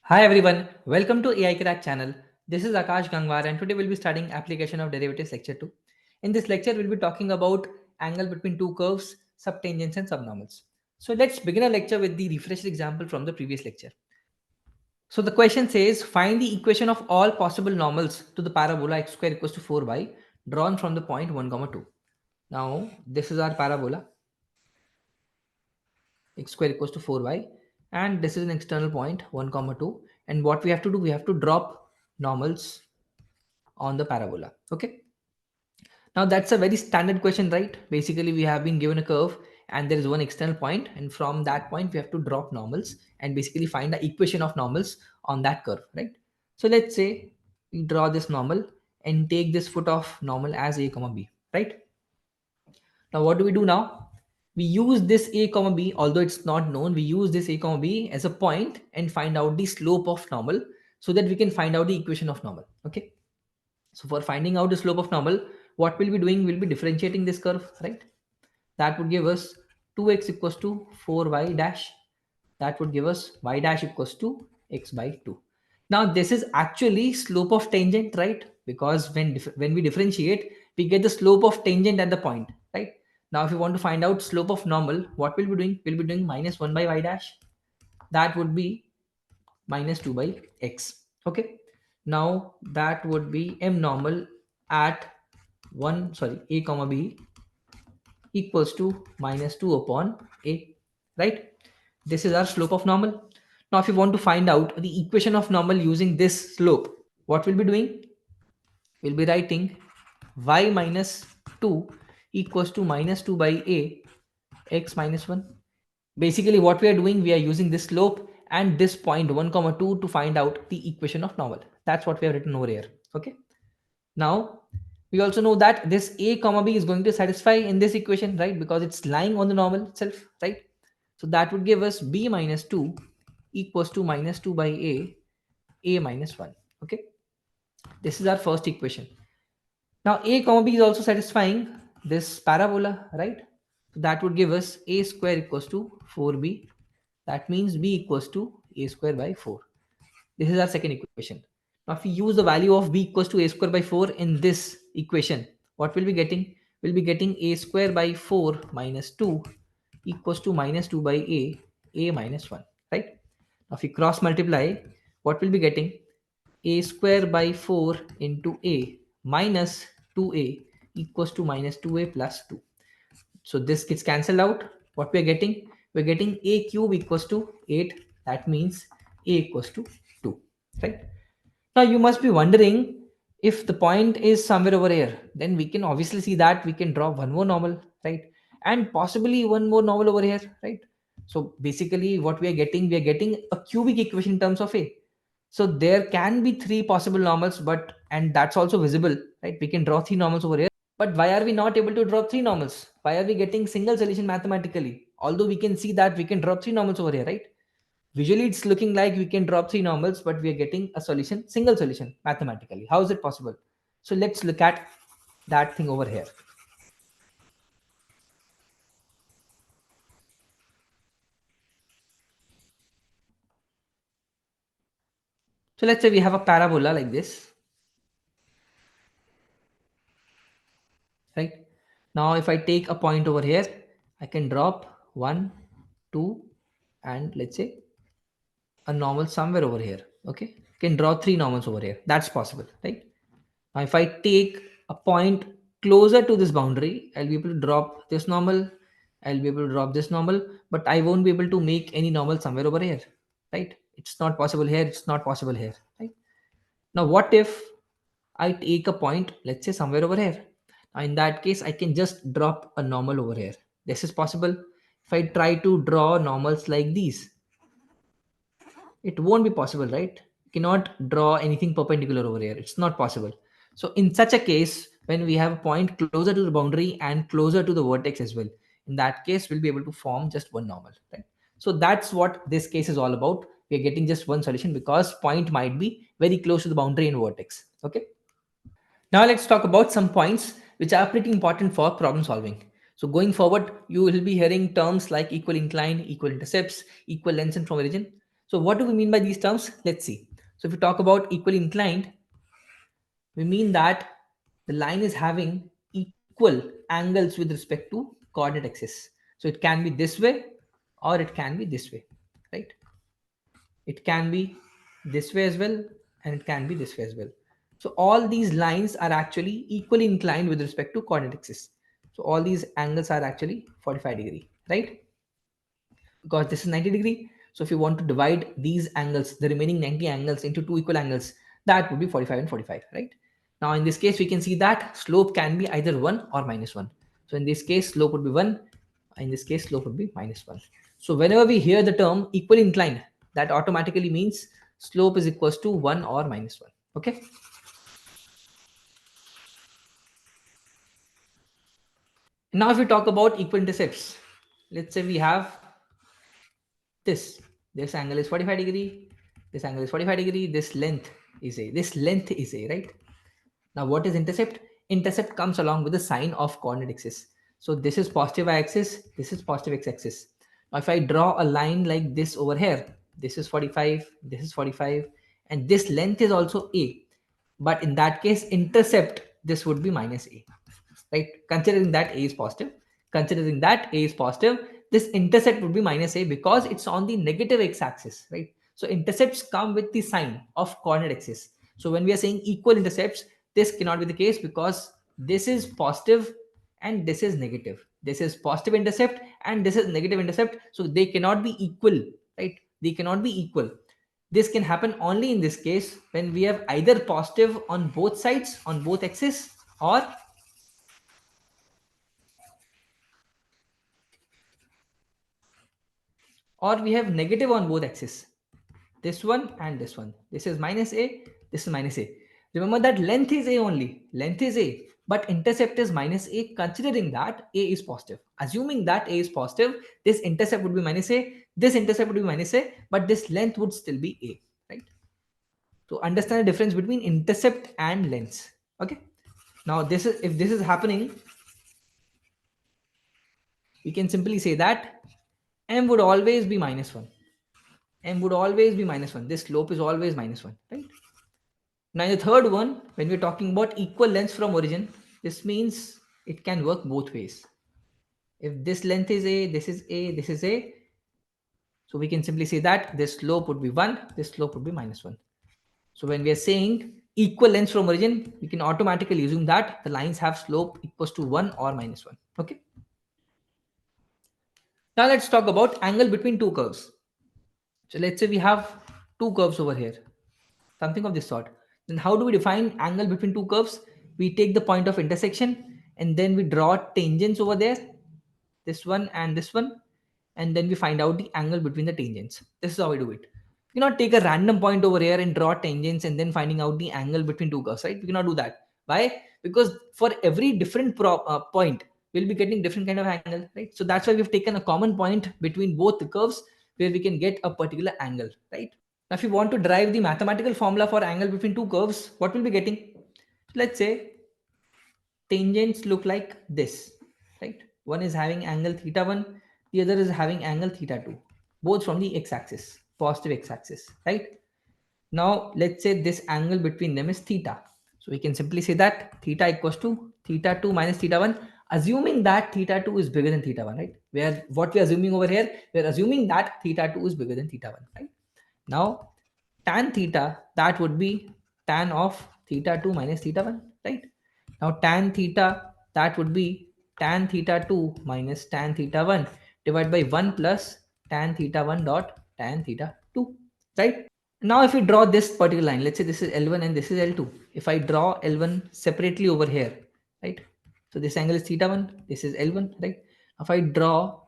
Hi everyone, welcome to AI Crack channel. This is Akash Gangwar and today we'll be studying application of derivatives lecture 2. In this lecture we'll be talking about angle between two curves, subtangents and subnormals. So let's begin our lecture with the refreshed example from the previous lecture. So the question says find the equation of all possible normals to the parabola x square equals to 4y drawn from the point 1, 2. Now this is our parabola x square equals to 4y and this is an external point 1, 2, and what we have to do, we have to drop normals on the parabola. Okay, now that's a very standard question, right? Basically we have been given a curve and there is one external point, and from that point we have to drop normals and basically find the equation of normals on that curve, right? So let's say we draw this normal and take this foot of normal as a comma b, right? Now what do we do now? We use this a comma b, although it's not known, we use this a comma b as a point and find out the slope of normal so that we can find out the equation of normal. Okay, so for finding out the slope of normal, what we'll be doing, we'll be differentiating this curve, right? That would give us 2x equals to 4y dash. That would give us y dash equals to x by 2. Now this is actually slope of tangent, right? Because when we differentiate, we get the slope of tangent at the point, right? Now if you want to find out slope of normal, what we'll be doing? We'll be doing minus 1 by y dash. That would be minus 2 by x. Okay, now that would be m normal at a comma b equals to minus 2 upon a, right? This is our slope of normal. Now if you want to find out the equation of normal using this slope, what we'll be doing, we'll be writing y minus 2 equals to minus 2 by a x minus 1. Basically what we are doing, we are using this slope and this point 1 comma 2 to find out the equation of normal. That's what we have written over here. Okay, now we also know that this a comma b is going to satisfy in this equation, right? Because it's lying on the normal itself, right? So that would give us b minus 2 equals to minus 2 by a minus 1. Okay, this is our first equation. Now a comma b is also satisfying this parabola, right? So that would give us a square equals to 4b. That means b equals to a square by 4. This is our second equation. Now if we use the value of b equals to a square by 4 in this equation, what will be getting? We'll be getting a square by 4 minus 2 equals to minus 2 by a minus 1, right? Now if we cross multiply, what will be getting? A square by 4 into a minus 2a equals to minus 2a plus 2. So this gets cancelled out. What we are getting? We're getting a cube equals to 8. That means a equals to 2, right? Now you must be wondering, if the point is somewhere over here, then we can obviously see that we can draw one more normal, right? And possibly one more normal over here, right? So basically what we are getting a cubic equation in terms of a. So there can be three possible normals, and that's also visible, right? We can draw three normals over here. But why are we not able to draw three normals? Why are we getting single solution mathematically? Although we can see that we can draw three normals over here, right? Visually it's looking like we can drop three normals, but we are getting a solution, single solution mathematically. How is it possible? So let's look at that thing over here. So let's say we have a parabola like this, right? Now if I take a point over here, I can drop 1, 2, and let's say a normal somewhere over here. Okay, can draw three normals over here. That's possible, right? Now if I take a point closer to this boundary, I'll be able to drop this normal, I'll be able to drop this normal, but I won't be able to make any normal somewhere over here, right? It's not possible here, it's not possible here, right? Now what if I take a point, let's say somewhere over here? Now in that case, I can just drop a normal over here. This is possible. If I try to draw normals like these, it won't be possible, right? You cannot draw anything perpendicular over here. It's not possible. So in such a case, when we have a point closer to the boundary and closer to the vertex as well, in that case we'll be able to form just one normal, right? So that's what this case is all about. We are getting just one solution because point might be very close to the boundary and vertex. Okay, now let's talk about some points which are pretty important for problem solving. So going forward, you will be hearing terms like equal incline, equal intercepts, equal lengths and from origin. So what do we mean by these terms? Let's see. So if we talk about equally inclined, we mean that the line is having equal angles with respect to coordinate axis. So it can be this way or it can be this way, right? It can be this way as well and it can be this way as well. So all these lines are actually equally inclined with respect to coordinate axis. So all these angles are actually 45-degree, right? Because this is 90-degree. So if you want to divide these angles, the remaining 90 angles into two equal angles, that would be 45 and 45, right? Now in this case, we can see that slope can be either 1 or -1. So in this case, slope would be 1. In this case, slope would be -1. So whenever we hear the term equally inclined, that automatically means slope is equals to 1 or -1. Okay. Now if we talk about equal intercepts, let's say we have this. This angle is 45-degree. This angle is 45-degree. This length is a, right? Now what is intercept? Intercept comes along with the sign of coordinate axis. So this is positive y-axis, this is positive x-axis. Now if I draw a line like this over here, this is 45, this is 45, and this length is also a. But in that case, intercept, this would be -a, right? Considering that a is positive, considering that a is positive, this intercept would be -a because it's on the negative x-axis, right? So intercepts come with the sign of coordinate axis. So when we are saying equal intercepts, this cannot be the case because this is positive and this is negative. This is positive intercept and this is negative intercept. So they cannot be equal, right? They cannot be equal. This can happen only in this case when we have either positive on both sides, on both axes, or we have negative on both axes. This one and this one. This is -a, this is -a. Remember that length is a only. Length is a, but intercept is -a, considering that a is positive. Assuming that a is positive, this intercept would be -a, this intercept would be -a, but this length would still be a, right? So understand the difference between intercept and lengths. Okay. Now this is, if this is happening, we can simply say that m would always be -1. M would always be -1. This slope is always -1, right? Now the third one, when we're talking about equal lengths from origin, this means it can work both ways. If this length is a, this is a, this is a, so we can simply say that this slope would be 1, this slope would be -1. So when we are saying equal lengths from origin, we can automatically assume that the lines have slope equals to 1 or -1. Okay. Now let's talk about angle between two curves. So let's say we have two curves over here, something of this sort. Then how do we define angle between two curves? We take the point of intersection and then we draw tangents over there, this one and this one, and then we find out the angle between the tangents. This is how we do it. We cannot take a random point over here and draw tangents and then finding out the angle between two curves, right? We cannot do that. Why? Because for every different point, we'll be getting different kind of angle, right? So that's why we've taken a common point between both the curves where we can get a particular angle, right? Now, if you want to derive the mathematical formula for angle between two curves, what will be getting? Let's say tangents look like this, right? One is having angle theta1, the other is having angle theta2, both from the x-axis, positive x-axis, right? Now, let's say this angle between them is theta. So we can simply say that theta equals to theta2 minus theta1, assuming that theta2 is bigger than theta1, right? Where what we are assuming over here, we are assuming that theta2 is bigger than theta1, right? Now, tan theta, that would be tan of theta2 minus theta1, right? Now, tan theta, that would be tan theta2 minus tan theta1 divided by 1 plus tan theta1 dot tan theta2, right? Now, if we draw this particular line, let's say this is L1 and this is L2. If I draw L1 separately over here, right? So this angle is theta1, this is L1, right? If I draw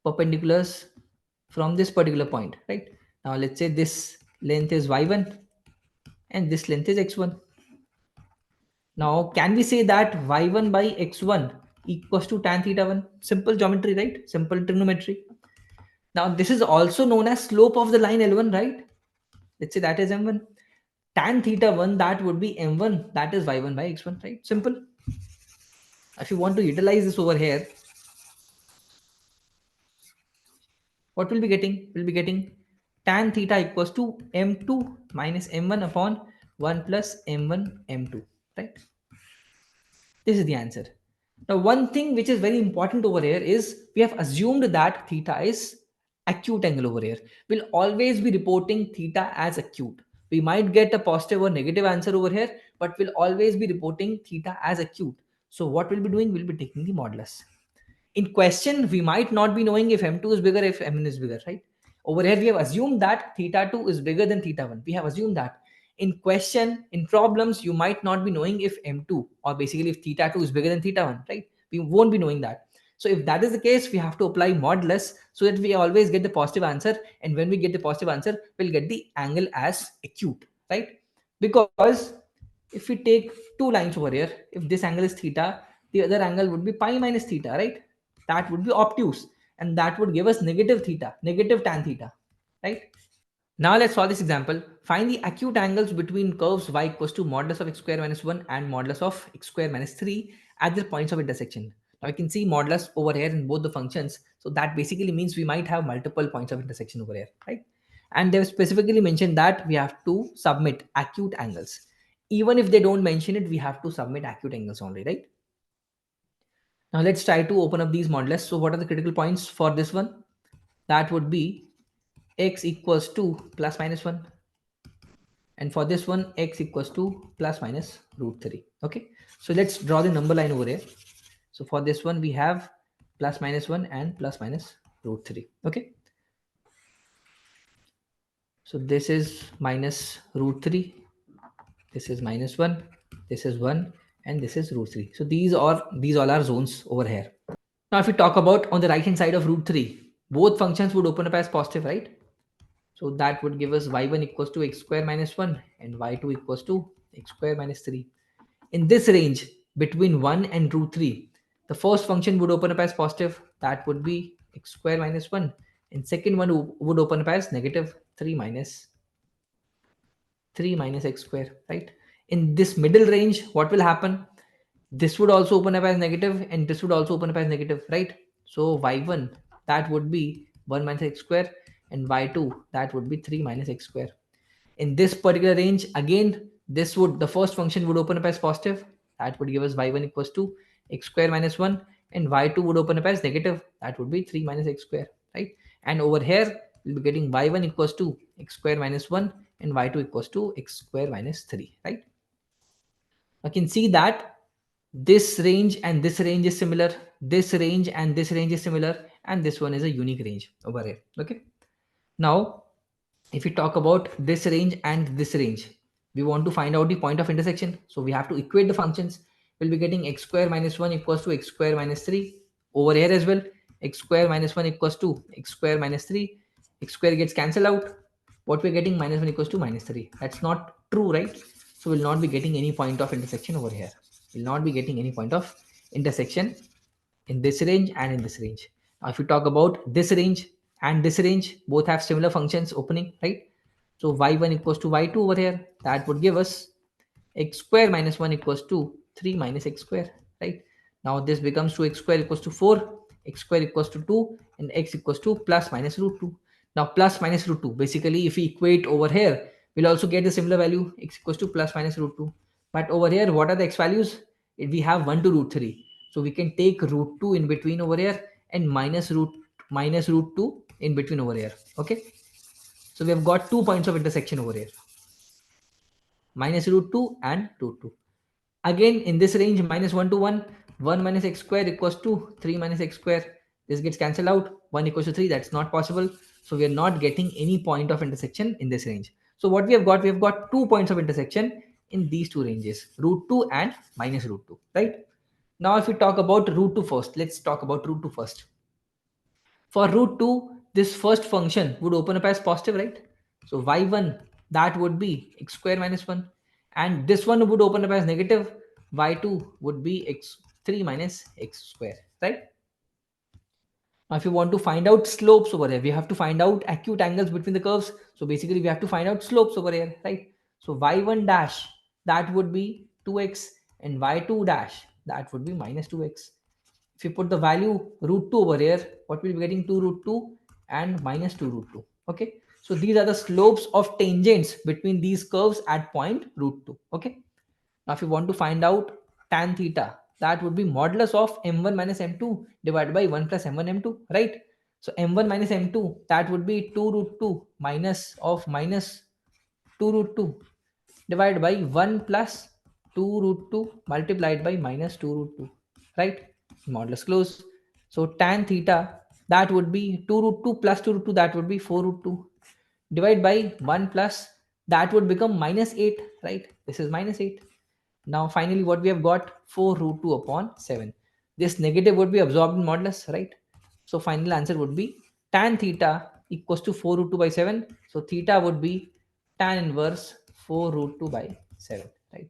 perpendiculars from this particular point, right? Now let's say this length is y1 and this length is x1. Now can we say that y1 by x1 equals to tan theta 1? Simple geometry, right? Simple trigonometry. Now this is also known as slope of the line L1, right? Let's say that is m1. Tan theta 1, that would be m1, that is y1 by x1, right? Simple. If you want to utilize this over here, what will be getting? We'll be getting tan theta equals to m2 minus m1 upon 1 plus m1 m2, right? This is the answer. Now, one thing which is very important over here is we have assumed that theta is acute angle over here. We'll always be reporting theta as acute. We might get a positive or negative answer over here, but we'll always be reporting theta as acute. So what we'll be doing, we'll be taking the modulus. In question, we might not be knowing if m2 is bigger, if m1 is bigger, right? Over here, we have assumed that theta 2 is bigger than theta 1. We have assumed that. In question, in problems, you might not be knowing if m2 or basically if theta 2 is bigger than theta 1, right? We won't be knowing that. So if that is the case, we have to apply modulus so that we always get the positive answer. And when we get the positive answer, we'll get the angle as acute, right? Because if we take two lines over here, if this angle is theta, the other angle would be pi minus theta, right? That would be obtuse, and that would give us negative theta, negative tan theta, right? Now let's solve this example. Find the acute angles between curves y equals to modulus of x square minus 1 and modulus of x square minus 3 at their points of intersection. Now I can see modulus over here in both the functions. So that basically means we might have multiple points of intersection over here, right? And they've specifically mentioned that we have to submit acute angles. Even if they don't mention it, we have to submit acute angles only, right? Now let's try to open up these modulus. So what are the critical points for this one? That would be x equals to plus minus 1, and for this one x equals to plus minus root 3. Okay, so let's draw the number line over here. So for this one we have plus minus 1 and plus minus root 3. Okay, so this is minus root 3, this is minus 1, this is 1, and this is root 3. So these all are zones over here. Now if we talk about on the right hand side of root 3, both functions would open up as positive, right? So that would give us y1 equals to x square minus 1 and y2 equals to x square minus 3. In this range between 1 and root 3, the first function would open up as positive, that would be x square minus 1, and second one would open up as negative 3 minus x square, right? In this middle range, what will happen? This would also open up as negative and this would also open up as negative, right? So y1, that would be 1 minus x square, and y2, that would be 3 minus x square. In this particular range, again, the first function would open up as positive, that would give us y1 equals to x square minus 1, and y2 would open up as negative, that would be 3 minus x square, right? And over here we'll be getting y1 equals to x square minus 1 and y2 equals to x square minus 3, right? I can see that this range and this range is similar, this range and this range is similar, and this one is a unique range over here. Okay, now if we talk about this range and this range, we want to find out the point of intersection, so we have to equate the functions. We'll be getting x square minus 1 equals to x square minus 3. Over here as well, x square minus 1 equals to x square minus 3. X square gets cancelled out. What we're getting, minus 1 equals to minus 3. That's not true, right? So we'll not be getting any point of intersection over here. We'll not be getting any point of intersection in this range and in this range. Now, if you talk about this range and this range, both have similar functions opening, right? So y1 equals to y2 over here, that would give us x square minus 1 equals to 3 minus x square, right? Now this becomes 2x square equals to 4, x square equals to 2, and x equals to plus minus root 2. Now plus minus root 2, basically if we equate over here, we'll also get the similar value, x equals to plus minus root 2. But over here, what are the x values? We have 1 to root 3. So we can take root 2 in between over here and minus root 2 in between over here. Okay. So we have got 2 points of intersection over here. Minus root 2 and root 2. Again, in this range, minus 1 to 1, 1 minus x square equals to 3 minus x square. This gets cancelled out. 1 equals to 3. That's not possible. So we are not getting any point of intersection in this range. So what we have got 2 points of intersection in these two ranges, root 2 and minus root 2, right? Now, if we talk about root 2 first, let's talk about root 2 first. For root 2, this first function would open up as positive, right? So y1, that would be x square minus 1. And this one would open up as negative. Y2 would be x3 minus x square, right? Now, if you want to find out slopes over here, we have to find out acute angles between the curves. So basically, we have to find out slopes over here, right? So y1 dash, that would be 2x, and y2 dash, that would be minus 2x. If you put the value root 2 over here, what we'll be getting 2 root 2 and minus 2 root 2. Okay, So these are the slopes of tangents between these curves at point root 2. Okay. Now if you want to find out tan theta, that would be modulus of m1 minus m2 divided by 1 plus m1 m2, right? So m1 minus m2, that would be 2 root 2 minus of minus 2 root 2 divided by 1 plus 2 root 2 multiplied by minus 2 root 2, right? Modulus close. So tan theta, that would be 2 root 2 plus 2 root 2, that would be 4 root 2 divided by 1 plus, that would become minus 8, right? This is minus 8. Now finally what we have got, 4 root 2 upon 7. This negative would be absorbed in modulus, right? So final answer would be tan theta equals to 4 root 2 by 7. So theta would be tan inverse 4 root 2 by 7, right?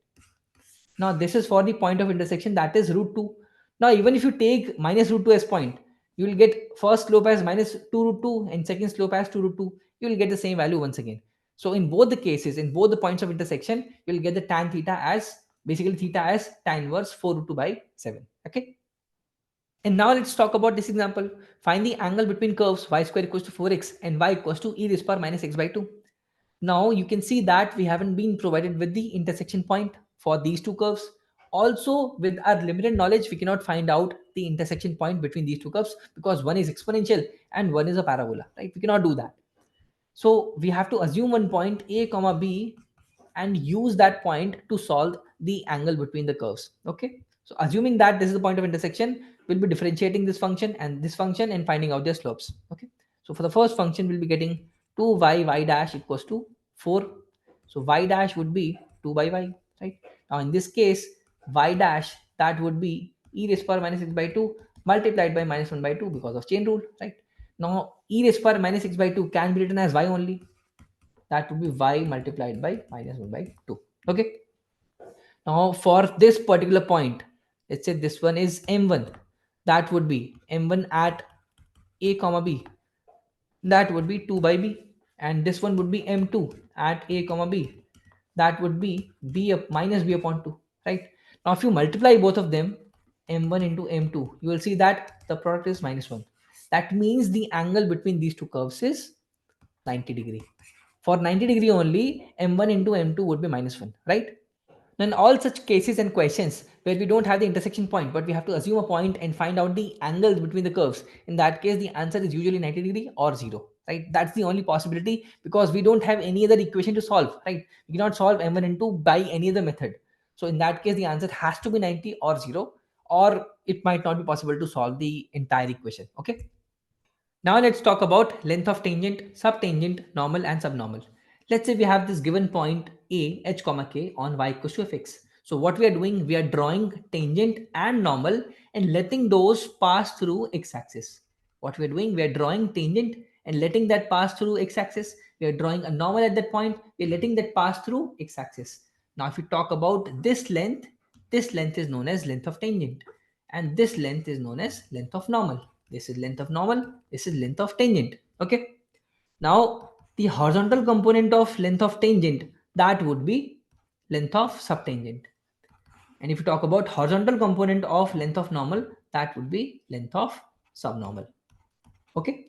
Now this is for the point of intersection, that is root 2. Now even if you take minus root 2 as point, you will get first slope as minus 2 root 2 and second slope as 2 root 2. You will get the same value once again. So in both the cases, in both the points of intersection, you will get the tan theta as, basically theta as tan inverse 4 root 2 by 7. Okay. And now let's talk about this example. Find the angle between curves y square equals to 4x and y equals to e raised power minus x by 2. Now you can see that we haven't been provided with the intersection point for these two curves. Also, with our limited knowledge, we cannot find out the intersection point between these two curves because one is exponential and one is a parabola, right? We cannot do that. So we have to assume one point a comma b and use that point to solve the angle between the curves. Okay. So assuming that this is the point of intersection, we'll be differentiating this function and this function and finding out their slopes. Okay. So for the first function, we'll be getting 2y dash equals to 4. So y dash would be 2 by y, right? Now in this case, y dash, that would be e raised power minus x by 2 multiplied by minus 1 by 2 because of chain rule, right? Now e raised power minus x by 2 can be written as y only. That would be y multiplied by minus 1 by 2. Okay. Now for this particular point, let's say this one is m1. That would be m1 at a comma b. That would be 2 by b. And this one would be m2 at a comma b. That would be b up minus b upon 2. Right. Now if you multiply both of them, m1 into m2, you will see that the product is minus 1. That means the angle between these two curves is 90 degree. For 90 degree only, m1 into m2 would be minus 1, right? Now in all such cases and questions where we don't have the intersection point, but we have to assume a point and find out the angles between the curves, in that case, the answer is usually 90 degree or 0, right? That's the only possibility because we don't have any other equation to solve, right? We cannot solve m1 and 2 by any other method. So in that case, the answer has to be 90 or 0, or it might not be possible to solve the entire equation. Okay. Now let's talk about length of tangent, subtangent, normal and subnormal. Let's say we have this given point A, h comma k on y equals to fx. So what we are doing, we are drawing tangent and normal and letting those pass through x-axis. What we are doing, we are drawing tangent and letting that pass through x-axis. We are drawing a normal at that point. We are letting that pass through x-axis. Now if we talk about this length is known as length of tangent and this length is known as length of normal. This is length of normal, this is length of tangent. Okay. Now the horizontal component of length of tangent, that would be length of subtangent. And if you talk about horizontal component of length of normal, that would be length of subnormal. Okay.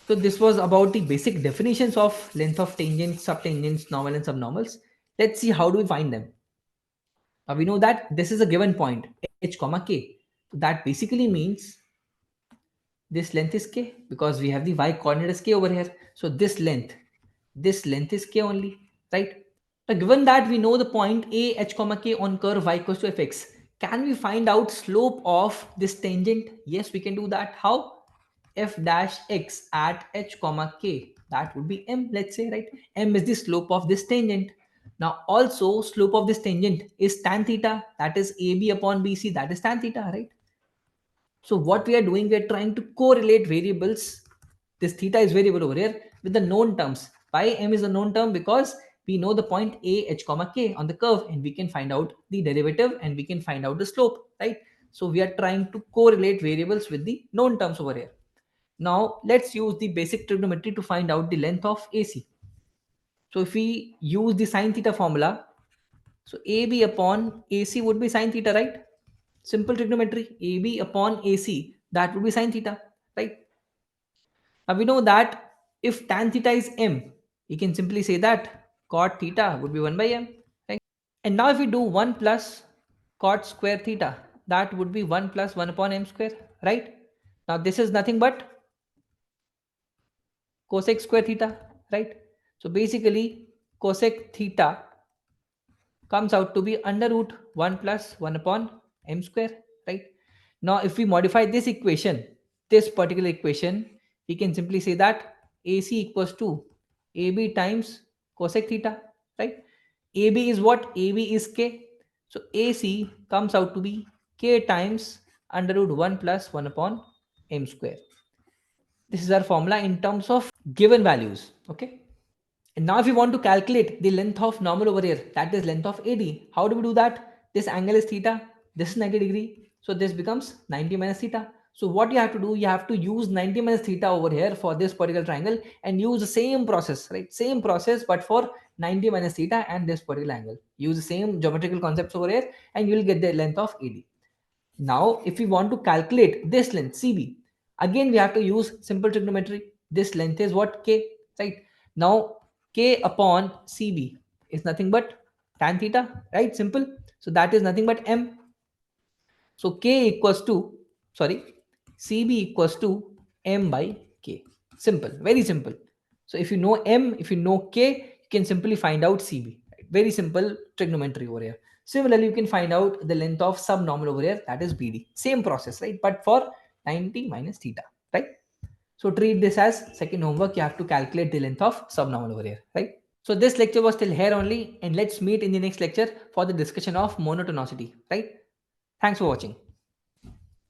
So this was about the basic definitions of length of tangents, subtangents, normal and subnormals. Let's see how do we find them. Now we know that this is a given point h comma k. So that basically means this length is k because we have the y coordinate as k over here. So this length is k only, right? Now given that we know the point a h comma k on curve y equals to fx, can we find out slope of this tangent? Yes, we can do that. How? F dash x at h comma k, that would be m, let's say, right? M is the slope of this tangent. Now also slope of this tangent is tan theta, that is ab upon bc, that is tan theta, right? So what we are doing, we are trying to correlate variables. This theta is variable over here with the known terms. Why m is a known term? Because we know the point a h comma k on the curve and we can find out the derivative and we can find out the slope, right? So we are trying to correlate variables with the known terms over here. Now let's use the basic trigonometry to find out the length of AC. So if we use the sine theta formula, so AB upon AC would be sine theta, right? Simple trigonometry, AB upon AC, that would be sine theta, right? Now we know that If tan theta is m, you can simply say that cot theta would be 1 by m, right? And now if we do 1 plus cot square theta, that would be 1 plus 1 upon m square, right? Now this is nothing but cosec square theta, right? So basically cosec theta comes out to be under root 1 plus 1 upon m square, right? Now if we modify this equation, this particular equation, we can simply say that AC equals to AB times cosec theta, right? AB is what? AB is k. So AC comes out to be k times under root 1 plus 1 upon m square. This is our formula in terms of given values, okay? And now if you want to calculate the length of normal over here, that is length of AD, how do we do that? This angle is theta, this is 90 degree. So this becomes 90 minus theta. So what you have to do, you have to use 90 minus theta over here for this particular triangle and use the same process, right? Same process, but for 90 minus theta and this particular angle. Use the same geometrical concepts over here and you will get the length of AD. Now, if we want to calculate this length CB, again we have to use simple trigonometry. This length is what? K, right? Now, K upon CB is nothing but tan theta, right? Simple. So that is nothing but M. So K equals to, sorry, CB equals to M by K. Simple, very simple. So if you know M, if you know K, you can simply find out CB. Right? Very simple trigonometry over here. Similarly, you can find out the length of subnormal over here, that is BD. Same process, right? But for 90 minus theta, right? So treat this as second homework. You have to calculate the length of subnormal over here, right? So this lecture was till here only, and let's meet in the next lecture for the discussion of monotonicity, right? Thanks for watching.